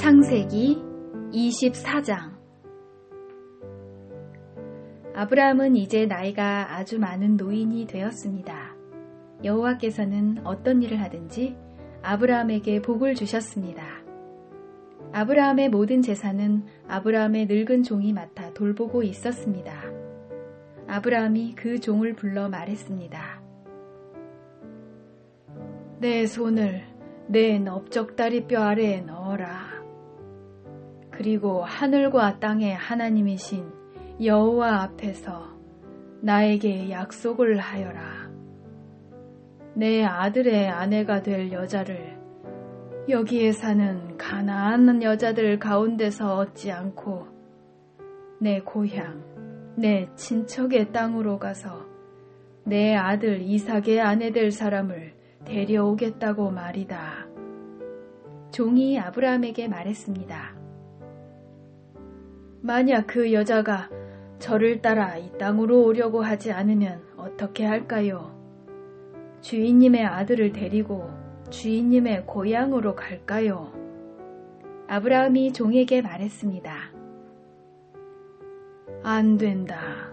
창세기 24장. 아브라함은 이제 나이가 아주 많은 노인이 되었습니다. 여호와께서는 어떤 일을 하든지 아브라함에게 복을 주셨습니다. 아브라함의 모든 재산은 아브라함의 늙은 종이 맡아 돌보고 있었습니다. 아브라함이 그 종을 불러 말했습니다. 내 손을 내 넓적다리뼈 아래에 넣어라. 그리고 하늘과 땅의 하나님이신 여호와 앞에서 나에게 약속을 하여라. 내 아들의 아내가 될 여자를 여기에 사는 가나안 여자들 가운데서 얻지 않고 내 고향, 내 친척의 땅으로 가서 내 아들 이삭의 아내 될 사람을 데려오겠다고 말이다. 종이 아브라함에게 말했습니다. 만약 그 여자가 저를 따라 이 땅으로 오려고 하지 않으면 어떻게 할까요? 주인님의 아들을 데리고 주인님의 고향으로 갈까요? 아브라함이 종에게 말했습니다. 안 된다.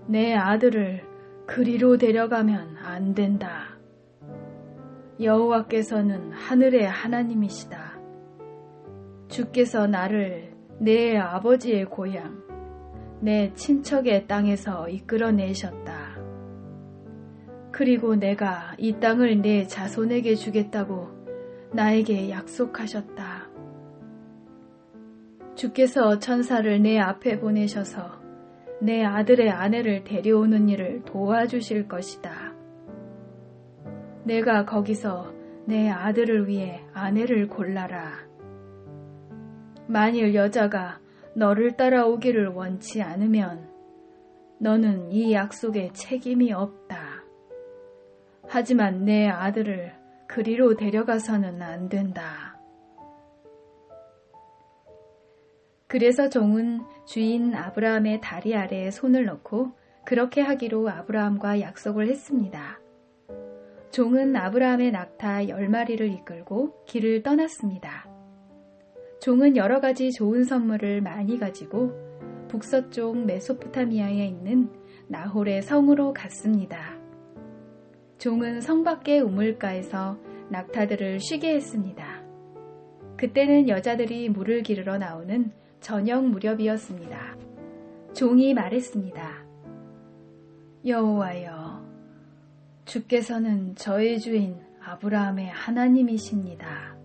내 아들을 그리로 데려가면 안 된다. 여호와께서는 하늘의 하나님이시다. 주께서 나를 내 아버지의 고향, 내 친척의 땅에서 이끌어내셨다. 그리고 내가 이 땅을 내 자손에게 주겠다고 나에게 약속하셨다. 주께서 천사를 내 앞에 보내셔서 내 아들의 아내를 데려오는 일을 도와주실 것이다. 내가 거기서 내 아들을 위해 아내를 골라라. 만일 여자가 너를 따라오기를 원치 않으면 너는 이 약속에 책임이 없다. 하지만 내 아들을 그리로 데려가서는 안 된다. 그래서 종은 주인 아브라함의 다리 아래에 손을 넣고 그렇게 하기로 아브라함과 약속을 했습니다. 종은 아브라함의 낙타 10마리를 이끌고 길을 떠났습니다. 종은 여러 가지 좋은 선물을 많이 가지고 북서쪽 메소포타미아에 있는 나홀의 성으로 갔습니다. 종은 성 밖의 우물가에서 낙타들을 쉬게 했습니다. 그때는 여자들이 물을 기르러 나오는 저녁 무렵이었습니다. 종이 말했습니다. 여호와여, 주께서는 저의 주인 아브라함의 하나님이십니다.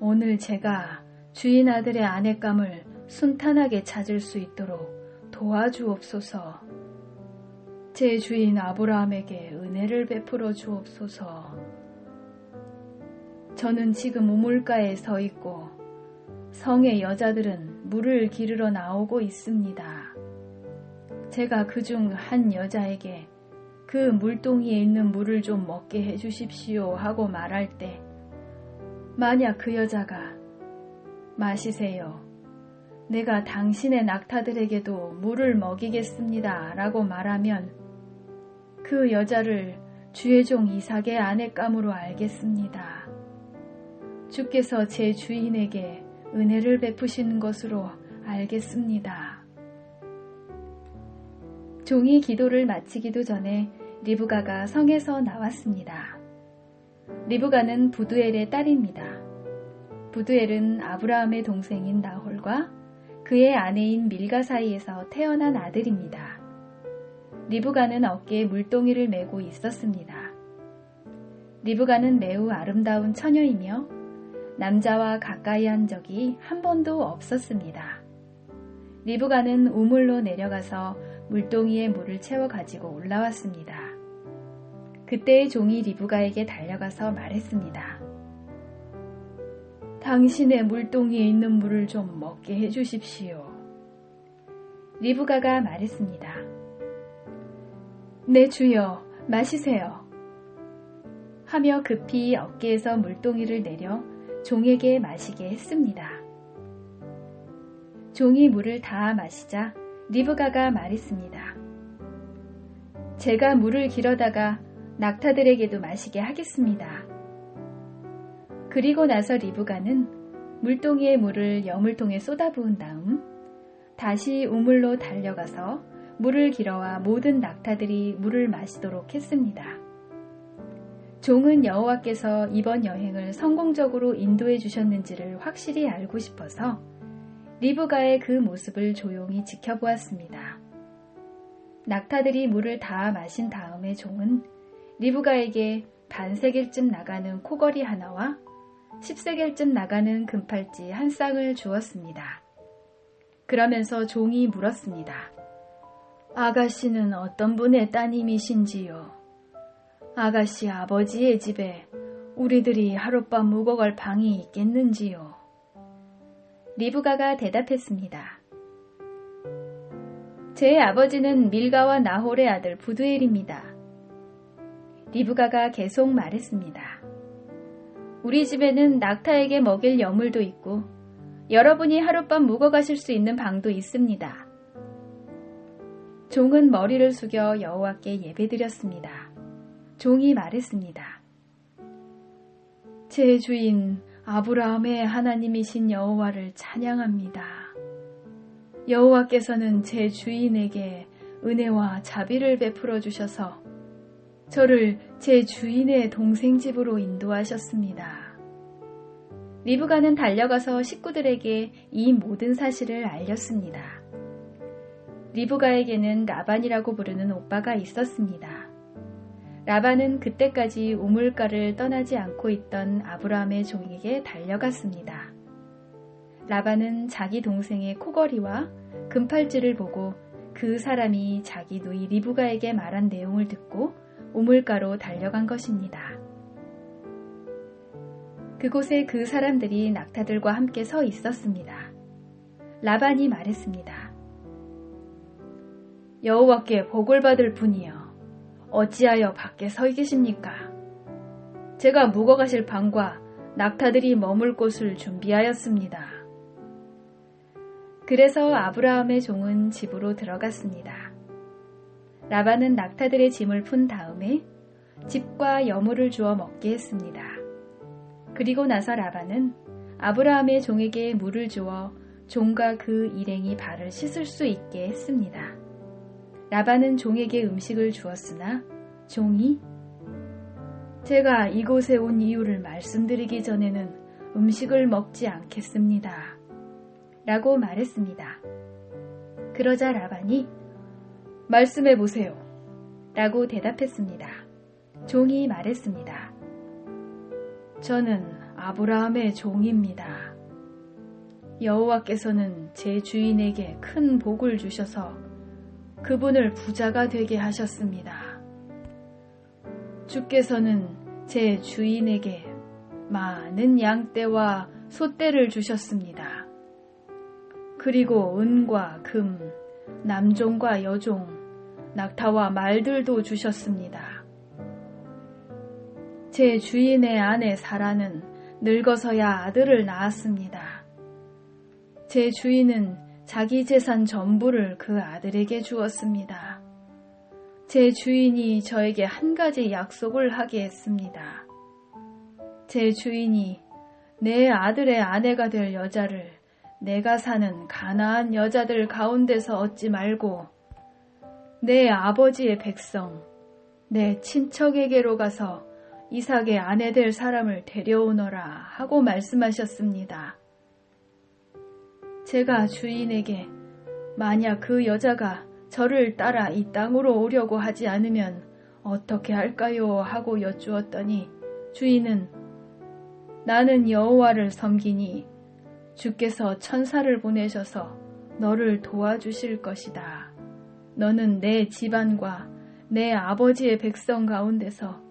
오늘 제가 주인 아들의 아내감을 순탄하게 찾을 수 있도록 도와주옵소서. 제 주인 아브라함에게 은혜를 베풀어 주옵소서. 저는 지금 우물가에 서 있고 성의 여자들은 물을 기르러 나오고 있습니다. 제가 그중 한 여자에게 그 물동이에 있는 물을 좀 먹게 해주십시오 하고 말할 때 만약 그 여자가 마시세요. 내가 당신의 낙타들에게도 물을 먹이겠습니다 라고 말하면 그 여자를 주의 종 이삭의 아내감으로 알겠습니다. 주께서 제 주인에게 은혜를 베푸시는 것으로 알겠습니다. 종이 기도를 마치기도 전에 리브가가 성에서 나왔습니다. 리브가는 부두엘의 딸입니다. 부두엘은 아브라함의 동생인 나홀과 그의 아내인 밀가 사이에서 태어난 아들입니다. 리브가는 어깨에 물동이를 메고 있었습니다. 리브가는 매우 아름다운 처녀이며 남자와 가까이 한 적이 한 번도 없었습니다. 리브가는 우물로 내려가서 물동이에 물을 채워 가지고 올라왔습니다. 그때의 종이 리브가에게 달려가서 말했습니다. 당신의 물동이에 있는 물을 좀 먹게 해주십시오. 리브가가 말했습니다. 네 주여, 마시세요. 하며 급히 어깨에서 물동이를 내려 종에게 마시게 했습니다. 종이 물을 다 마시자 리브가가 말했습니다. 제가 물을 길어다가 낙타들에게도 마시게 하겠습니다. 그리고 나서 리브가는 물동이의 물을 여물통에 쏟아부은 다음 다시 우물로 달려가서 물을 길어와 모든 낙타들이 물을 마시도록 했습니다. 종은 여호와께서 이번 여행을 성공적으로 인도해 주셨는지를 확실히 알고 싶어서 리브가의 그 모습을 조용히 지켜보았습니다. 낙타들이 물을 다 마신 다음에 종은 리브가에게 반세겔쯤 나가는 코걸이 하나와 10세겔쯤 나가는 금팔찌 한 쌍을 주었습니다. 그러면서 종이 물었습니다. 아가씨는 어떤 분의 따님이신지요? 아가씨 아버지의 집에 우리들이 하룻밤 묵어갈 방이 있겠는지요? 리브가가 대답했습니다. 제 아버지는 밀가와 나홀의 아들 부두엘입니다. 리브가가 계속 말했습니다. 우리 집에는 낙타에게 먹일 여물도 있고 여러분이 하룻밤 묵어가실 수 있는 방도 있습니다. 종은 머리를 숙여 여호와께 예배드렸습니다. 종이 말했습니다. 제 주인 아브라함의 하나님이신 여호와를 찬양합니다. 여호와께서는 제 주인에게 은혜와 자비를 베풀어 주셔서 저를 제 주인의 동생 집으로 인도하셨습니다. 리브가는 달려가서 식구들에게 이 모든 사실을 알렸습니다. 리브가에게는 라반이라고 부르는 오빠가 있었습니다. 라반은 그때까지 우물가를 떠나지 않고 있던 아브라함의 종에게 달려갔습니다. 라반은 자기 동생의 코걸이와 금팔찌를 보고 그 사람이 자기 누이 리브가에게 말한 내용을 듣고 우물가로 달려간 것입니다. 그곳에 그 사람들이 낙타들과 함께 서 있었습니다. 라반이 말했습니다. 여호와께 복을 받을 분이여 어찌하여 밖에 서 계십니까? 제가 묵어가실 방과 낙타들이 머물 곳을 준비하였습니다. 그래서 아브라함의 종은 집으로 들어갔습니다. 라반은 낙타들의 짐을 푼 다음에 집과 여물을 주어 먹게 했습니다. 그리고 나서 라반은 아브라함의 종에게 물을 주어 종과 그 일행이 발을 씻을 수 있게 했습니다. 라반은 종에게 음식을 주었으나 종이 제가 이곳에 온 이유를 말씀드리기 전에는 음식을 먹지 않겠습니다. 라고 말했습니다. 그러자 라반이 말씀해 보세요. 라고 대답했습니다. 종이 말했습니다. 저는 아브라함의 종입니다. 여호와께서는 제 주인에게 큰 복을 주셔서 그분을 부자가 되게 하셨습니다. 주께서는 제 주인에게 많은 양떼와 소떼를 주셨습니다. 그리고 은과 금, 남종과 여종, 낙타와 말들도 주셨습니다. 제 주인의 아내 사라는 늙어서야 아들을 낳았습니다. 제 주인은 자기 재산 전부를 그 아들에게 주었습니다. 제 주인이 저에게 한 가지 약속을 하게 했습니다. 제 주인이 내 아들의 아내가 될 여자를 내가 사는 가나안 여자들 가운데서 얻지 말고 내 아버지의 백성, 내 친척에게로 가서 이삭의 아내 될 사람을 데려오너라 하고 말씀하셨습니다. 제가 주인에게 만약 그 여자가 저를 따라 이 땅으로 오려고 하지 않으면 어떻게 할까요? 하고 여쭈었더니 주인은 나는 여호와를 섬기니 주께서 천사를 보내셔서 너를 도와주실 것이다. 너는 내 집안과 내 아버지의 백성 가운데서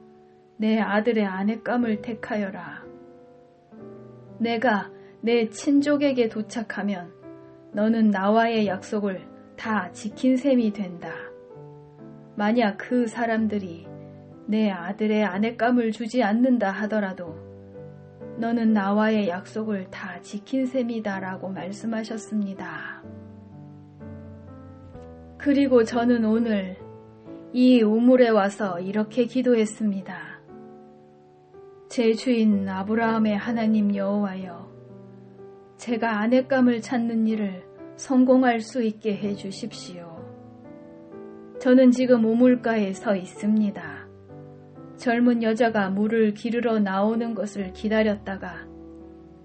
내 아들의 아내감을 택하여라. 내가 내 친족에게 도착하면 너는 나와의 약속을 다 지킨 셈이 된다. 만약 그 사람들이 내 아들의 아내감을 주지 않는다 하더라도 너는 나와의 약속을 다 지킨 셈이다 라고 말씀하셨습니다. 그리고 저는 오늘 이 우물에 와서 이렇게 기도했습니다. 제 주인 아브라함의 하나님 여호와여, 제가 아내감을 찾는 일을 성공할 수 있게 해주십시오. 저는 지금 우물가에 서 있습니다. 젊은 여자가 물을 기르러 나오는 것을 기다렸다가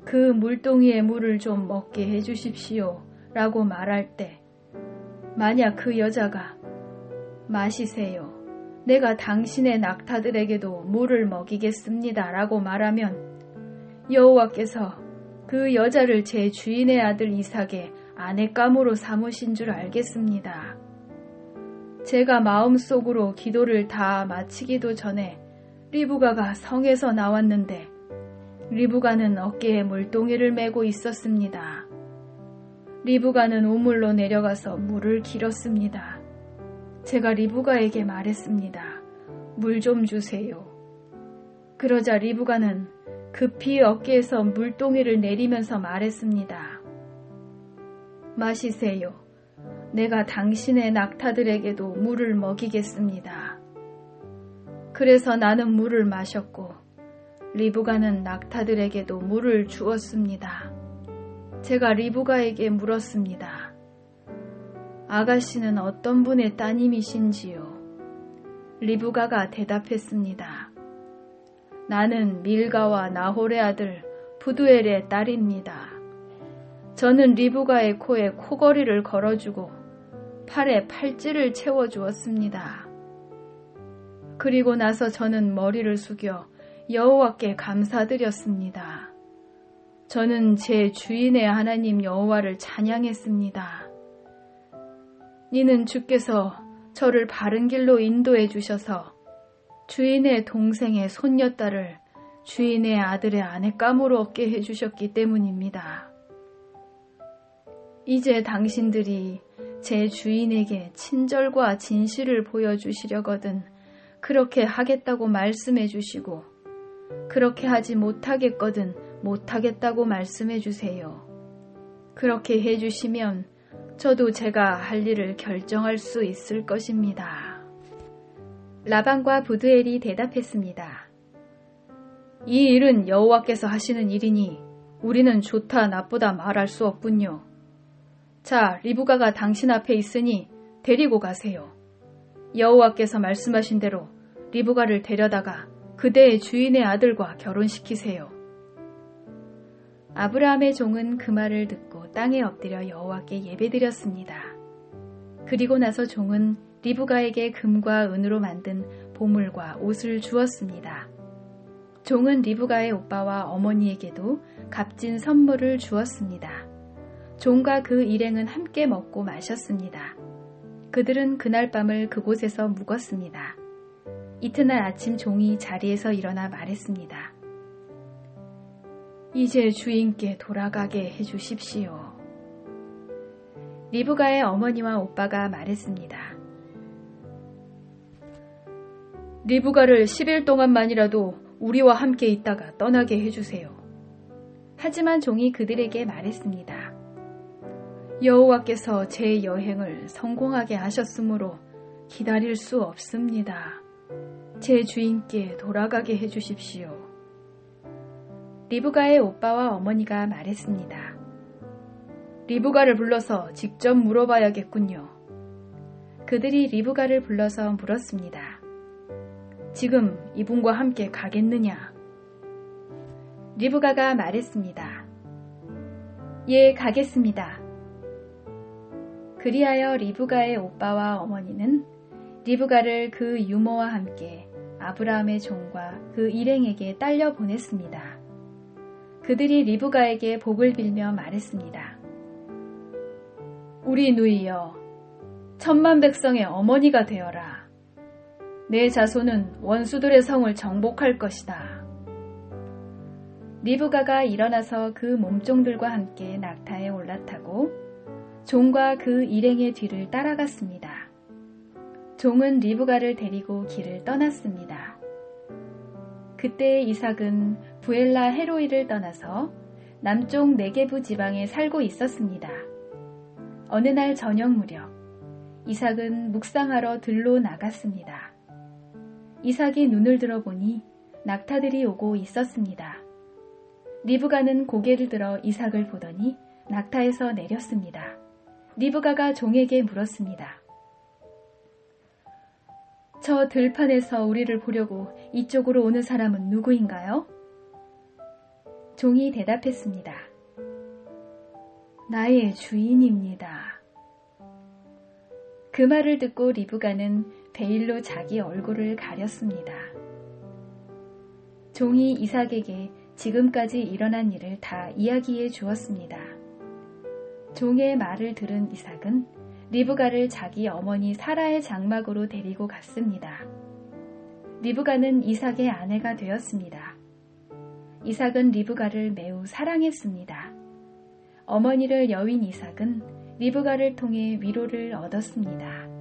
그 물동이의 물을 좀 먹게 해주십시오 라고 말할 때 만약 그 여자가 마시세요. 내가 당신의 낙타들에게도 물을 먹이겠습니다 라고 말하면 여호와께서 그 여자를 제 주인의 아들 이삭의 아내감으로 삼으신 줄 알겠습니다. 제가 마음속으로 기도를 다 마치기도 전에 리브가가 성에서 나왔는데 리브가는 어깨에 물동이를 메고 있었습니다. 리브가는 우물로 내려가서 물을 길었습니다. 제가 리브가에게 말했습니다. 물 좀 주세요. 그러자 리브가는 급히 어깨에서 물동이를 내리면서 말했습니다. 마시세요. 내가 당신의 낙타들에게도 물을 먹이겠습니다. 그래서 나는 물을 마셨고 리브가는 낙타들에게도 물을 주었습니다. 제가 리브가에게 물었습니다. 아가씨는 어떤 분의 따님이신지요? 리브가가 대답했습니다. 나는 밀가와 나홀의 아들 부두엘의 딸입니다. 저는 리브가의 코에 코걸이를 걸어주고 팔에 팔찌를 채워주었습니다. 그리고 나서 저는 머리를 숙여 여호와께 감사드렸습니다. 저는 제 주인의 하나님 여호와를 찬양했습니다. 이는 주께서 저를 바른 길로 인도해 주셔서 주인의 동생의 손녀딸을 주인의 아들의 아내감으로 얻게 해주셨기 때문입니다. 이제 당신들이 제 주인에게 친절과 진실을 보여주시려거든 그렇게 하겠다고 말씀해 주시고 그렇게 하지 못하겠거든 못하겠다고 말씀해 주세요. 그렇게 해주시면 저도 제가 할 일을 결정할 수 있을 것입니다. 라반과 부두엘이 대답했습니다. 이 일은 여호와께서 하시는 일이니 우리는 좋다 나쁘다 말할 수 없군요. 자, 리브가가 당신 앞에 있으니 데리고 가세요. 여호와께서 말씀하신 대로 리브가를 데려다가 그대의 주인의 아들과 결혼시키세요. 아브라함의 종은 그 말을 듣고 땅에 엎드려 여호와께 예배드렸습니다. 그리고 나서 종은 리브가에게 금과 은으로 만든 보물과 옷을 주었습니다. 종은 리브가의 오빠와 어머니에게도 값진 선물을 주었습니다. 종과 그 일행은 함께 먹고 마셨습니다. 그들은 그날 밤을 그곳에서 묵었습니다. 이튿날 아침 종이 자리에서 일어나 말했습니다. 이제 주인께 돌아가게 해주십시오. 리브가의 어머니와 오빠가 말했습니다. 리브가를 10일 동안만이라도 우리와 함께 있다가 떠나게 해주세요. 하지만 종이 그들에게 말했습니다. 여호와께서 제 여행을 성공하게 하셨으므로 기다릴 수 없습니다. 제 주인께 돌아가게 해주십시오. 리브가의 오빠와 어머니가 말했습니다. 리브가를 불러서 직접 물어봐야겠군요. 그들이 리브가를 불러서 물었습니다. 지금 이분과 함께 가겠느냐? 리브가가 말했습니다. 예, 가겠습니다. 그리하여 리브가의 오빠와 어머니는 리브가를 그 유모와 함께 아브라함의 종과 그 일행에게 딸려 보냈습니다. 그들이 리브가에게 복을 빌며 말했습니다. 우리 누이여, 천만 백성의 어머니가 되어라. 내 자손은 원수들의 성을 정복할 것이다. 리브가가 일어나서 그 몸종들과 함께 낙타에 올라타고 종과 그 일행의 뒤를 따라갔습니다. 종은 리브가를 데리고 길을 떠났습니다. 그때 이삭은 부엘라 헤로이를 떠나서 남쪽 네게부 지방에 살고 있었습니다. 어느 날 저녁 무렵 이삭은 묵상하러 들로 나갔습니다. 이삭이 눈을 들어보니 낙타들이 오고 있었습니다. 리브가는 고개를 들어 이삭을 보더니 낙타에서 내렸습니다. 리브가가 종에게 물었습니다. 저 들판에서 우리를 보려고 이쪽으로 오는 사람은 누구인가요? 종이 대답했습니다. 나의 주인입니다. 그 말을 듣고 리브가는 베일로 자기 얼굴을 가렸습니다. 종이 이삭에게 지금까지 일어난 일을 다 이야기해 주었습니다. 종의 말을 들은 이삭은 리브가를 자기 어머니 사라의 장막으로 데리고 갔습니다. 리브가는 이삭의 아내가 되었습니다. 이삭은 리브가를 매우 사랑했습니다. 어머니를 여윈 이삭은 리브가를 통해 위로를 얻었습니다.